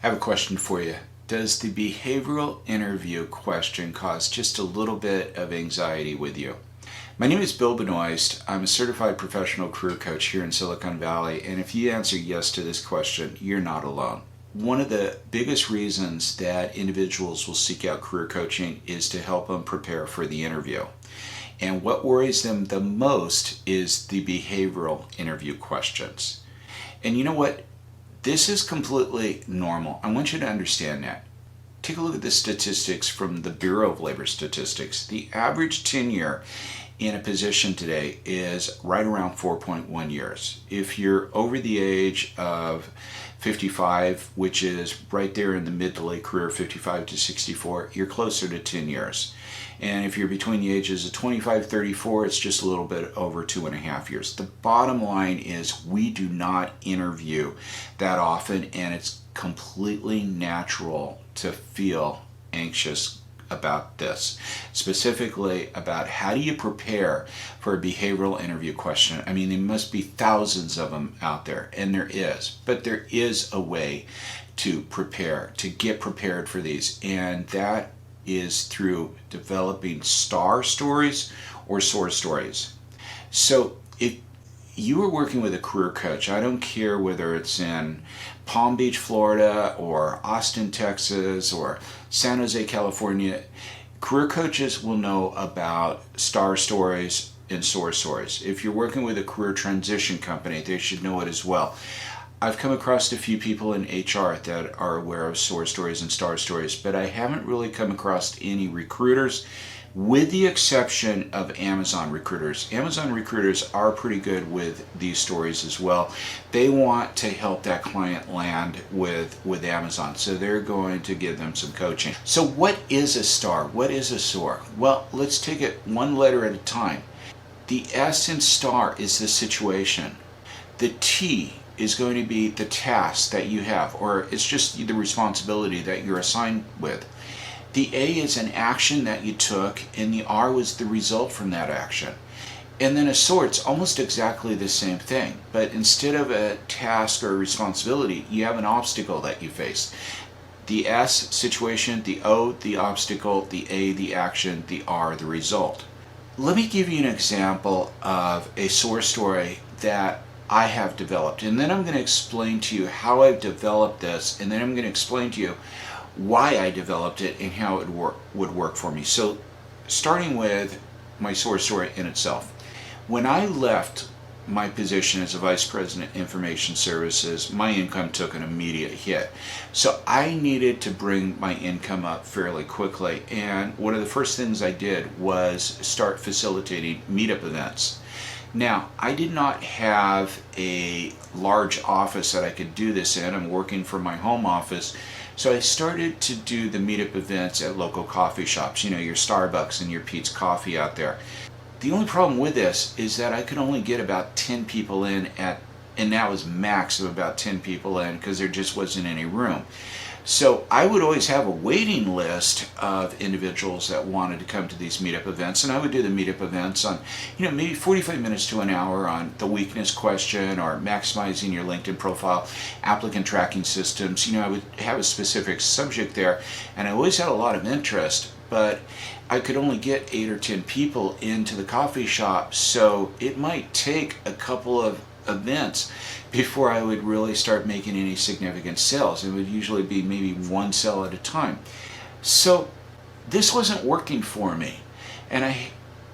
I have a question for you. Does the behavioral interview question cause just a little bit of anxiety with you? My name is Bill Benoist. I'm a certified professional career coach here in Silicon Valley, and if you answer yes to this question, you're not alone. One of the biggest reasons that individuals will seek out career coaching is to help them prepare for the interview. And what worries them the most is the behavioral interview questions. And you know what? This is completely normal. I want you to understand that. Take a look at the statistics from the Bureau of Labor Statistics. The average tenure in a position today is right around 4.1 years. If you're over the age of 55, which is right there in the mid to late career, 55 to 64, you're closer to 10 years. And if you're between the ages of 25 34, it's just a little bit over 2.5 years. The bottom line is we do not interview that often, and it's completely natural to feel anxious about this, specifically about how do you prepare for a behavioral interview question. I mean, there must be thousands of them out there, and there is, but there is a way to prepare, to get prepared for these, and that is through developing star stories or soar stories. So if you are working with a career coach, I don't care whether it's in Palm Beach, Florida, or Austin, Texas, or San Jose, California, career coaches will know about star stories and soar stories. If you're working with a career transition company, they should know it as well. I've come across a few people in HR that are aware of soar stories and star stories, but I haven't really come across any recruiters, with the exception of Amazon recruiters. Amazon recruiters are pretty good with these stories as well. They want to help that client land with Amazon, so they're going to give them some coaching. So what is a star? What is a soar? Well, let's take it one letter at a time. The S in star is the situation. The T is going to be the task that you have, or it's just the responsibility that you're assigned with. The A is an action that you took, and the R was the result from that action. And then a soar, it's almost exactly the same thing, but instead of a task or a responsibility, you have an obstacle that you face. The S, situation, the O, the obstacle, the A, the action, the R, the result. Let me give you an example of a soar story that I have developed, and then I'm going to explain to you how I've developed this, and then I'm going to explain to you why I developed it and how it would work for me. So starting with my soar story in itself. When I left my position as a Vice President Information Services, my income took an immediate hit. So I needed to bring my income up fairly quickly, and one of the first things I did was start facilitating meetup events. Now, I did not have a large office that I could do this in. I'm working from my home office. So I started to do the meetup events at local coffee shops, you know, your Starbucks and your Peet's Coffee out there. The only problem with this is that I could only get about 10 people in and that was max of about 10 people in because there just wasn't any room. So I would always have a waiting list of individuals that wanted to come to these meetup events, and I would do the meetup events on, maybe 45 minutes to an hour on the weakness question or maximizing your LinkedIn profile, applicant tracking systems. I would have a specific subject there, and I always had a lot of interest, but I could only get 8 or 10 people into the coffee shop, so it might take a couple of events before I would really start making any significant sales. It would usually be maybe one sale at a time. So this wasn't working for me, and I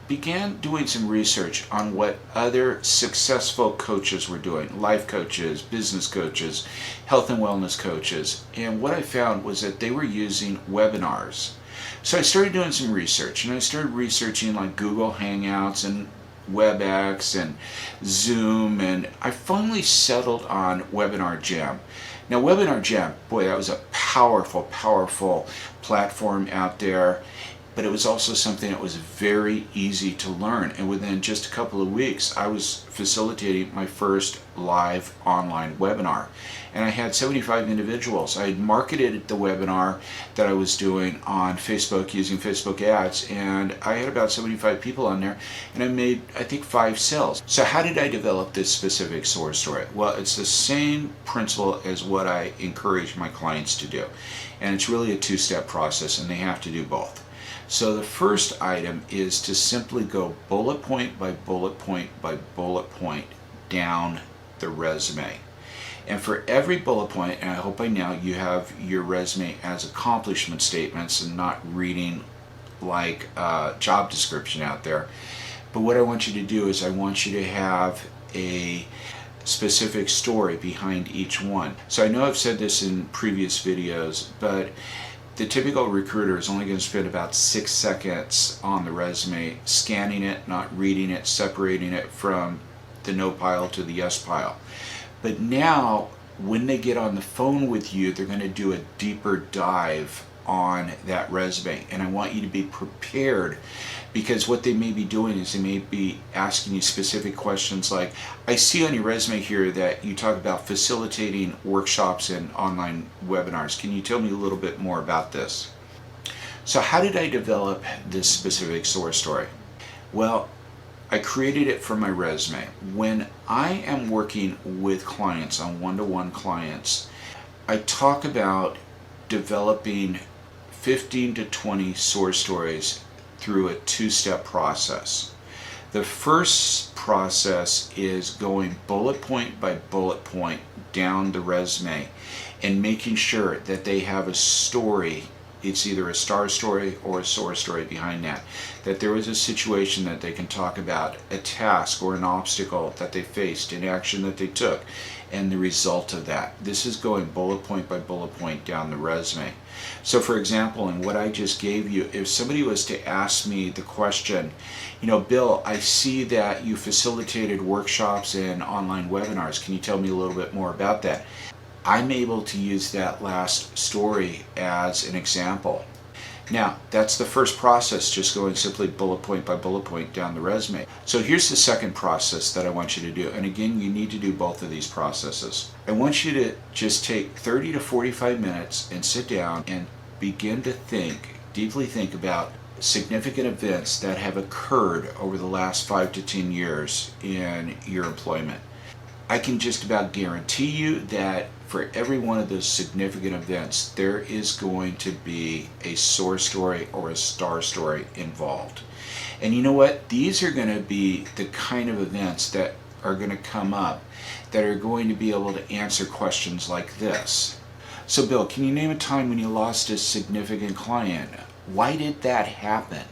began doing some research on what other successful coaches were doing, life coaches, business coaches, health and wellness coaches, and what I found was that they were using webinars. So I started doing some research, and I started researching like Google Hangouts and WebEx and Zoom, and I finally settled on Webinar Jam. Now Webinar Jam, boy, that was a powerful platform out there. but it was also something that was very easy to learn. And within just a couple of weeks, I was facilitating my first live online webinar. And I had 75 individuals. I had marketed the webinar that I was doing on Facebook using Facebook ads, and I had about 75 people on there, and I made, I think, 5 sales. So how did I develop this specific source story? Well, it's the same principle as what I encourage my clients to do. And it's really a 2-step process, and they have to do both. So the first item is to simply go bullet point by bullet point by bullet point down the resume. And for every bullet point, and I hope by now you have your resume as accomplishment statements and not reading like a job description out there. But what I want you to do is I want you to have a specific story behind each one. So I know I've said this in previous videos, but the typical recruiter is only going to spend about 6 seconds on the resume, scanning it, not reading it, separating it from the no pile to the yes pile. But now, when they get on the phone with you, they're going to do a deeper dive on that resume. And I want you to be prepared, because what they may be doing is they may be asking you specific questions like, I see on your resume here that you talk about facilitating workshops and online webinars. Can you tell me a little bit more about this? So how did I develop this specific source story? Well, I created it for my resume. When I am working with clients, on one-to-one clients, I talk about developing 15 to 20 source stories through a 2-step process. The first process is going bullet point by bullet point down the resume and making sure that they have a story. It's either a star story or a source story behind that. That there was a situation that they can talk about, a task or an obstacle that they faced, an action that they took, and the result of that. This is going bullet point by bullet point down the resume. So for example, in what I just gave you, if somebody was to ask me the question, Bill, I see that you facilitated workshops and online webinars. Can you tell me a little bit more about that? I'm able to use that last story as an example. Now, that's the first process, just going simply bullet point by bullet point down the resume. So here's the second process that I want you to do. And again, you need to do both of these processes. I want you to just take 30 to 45 minutes and sit down and begin to deeply think about significant events that have occurred over the last 5 to 10 years in your employment. I can just about guarantee you that for every one of those significant events, there is going to be a source story or a star story involved. And you know what? These are going to be the kind of events that are going to come up that are going to be able to answer questions like this. So Bill, can you name a time when you lost a significant client? Why did that happen?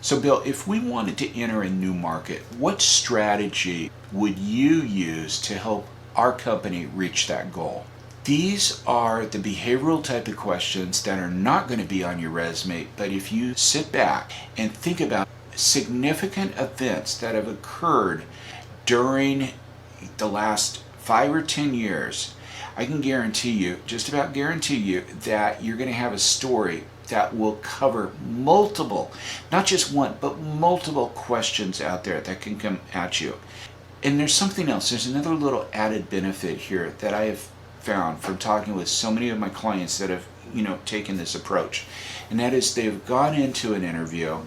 So Bill, if we wanted to enter a new market, what strategy would you use to help our company reach that goal? These are the behavioral type of questions that are not going to be on your resume, but if you sit back and think about significant events that have occurred during the last 5 or 10 years, I can guarantee you, just about guarantee you, that you're going to have a story that will cover multiple, not just one, but multiple questions out there that can come at you. And there's something else. There's another little added benefit here that I have found from talking with so many of my clients that have, taken this approach. And that is they've gone into an interview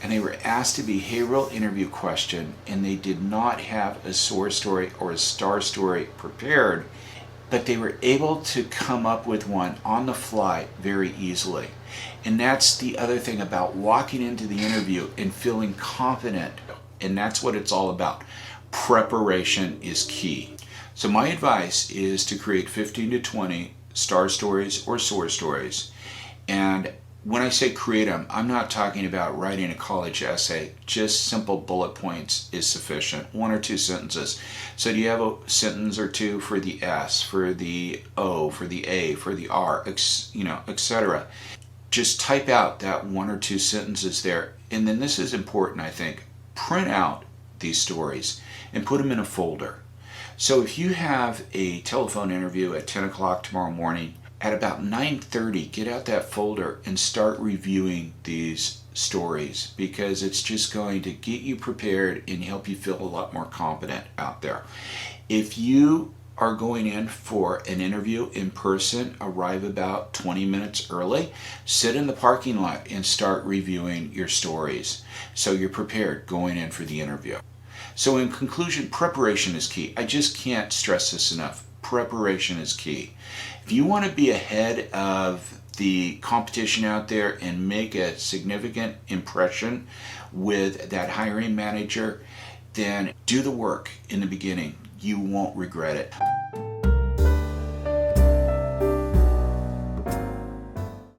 and they were asked a behavioral interview question and they did not have a source story or a star story prepared, but they were able to come up with one on the fly very easily. And that's the other thing about walking into the interview and feeling confident. And that's what it's all about. Preparation is key. So my advice is to create 15 to 20 star stories or source stories. And when I say create them, I'm not talking about writing a college essay. Just simple bullet points is sufficient. 1 or 2 sentences. So do you have a sentence or two for the S, for the O, for the A, for the R, etc. Just type out that 1 or 2 sentences there. And then this is important, I think. Print out these stories and put them in a folder. So if you have a telephone interview at 10 o'clock tomorrow morning, At about 9:30, get out that folder and start reviewing these stories, because it's just going to get you prepared and help you feel a lot more confident out there. If you are going in for an interview in person, arrive about 20 minutes early, sit in the parking lot and start reviewing your stories so you're prepared going in for the interview. So in conclusion, preparation is key. I just can't stress this enough. Preparation is key. If you want to be ahead of the competition out there and make a significant impression with that hiring manager, then do the work in the beginning. You won't regret it.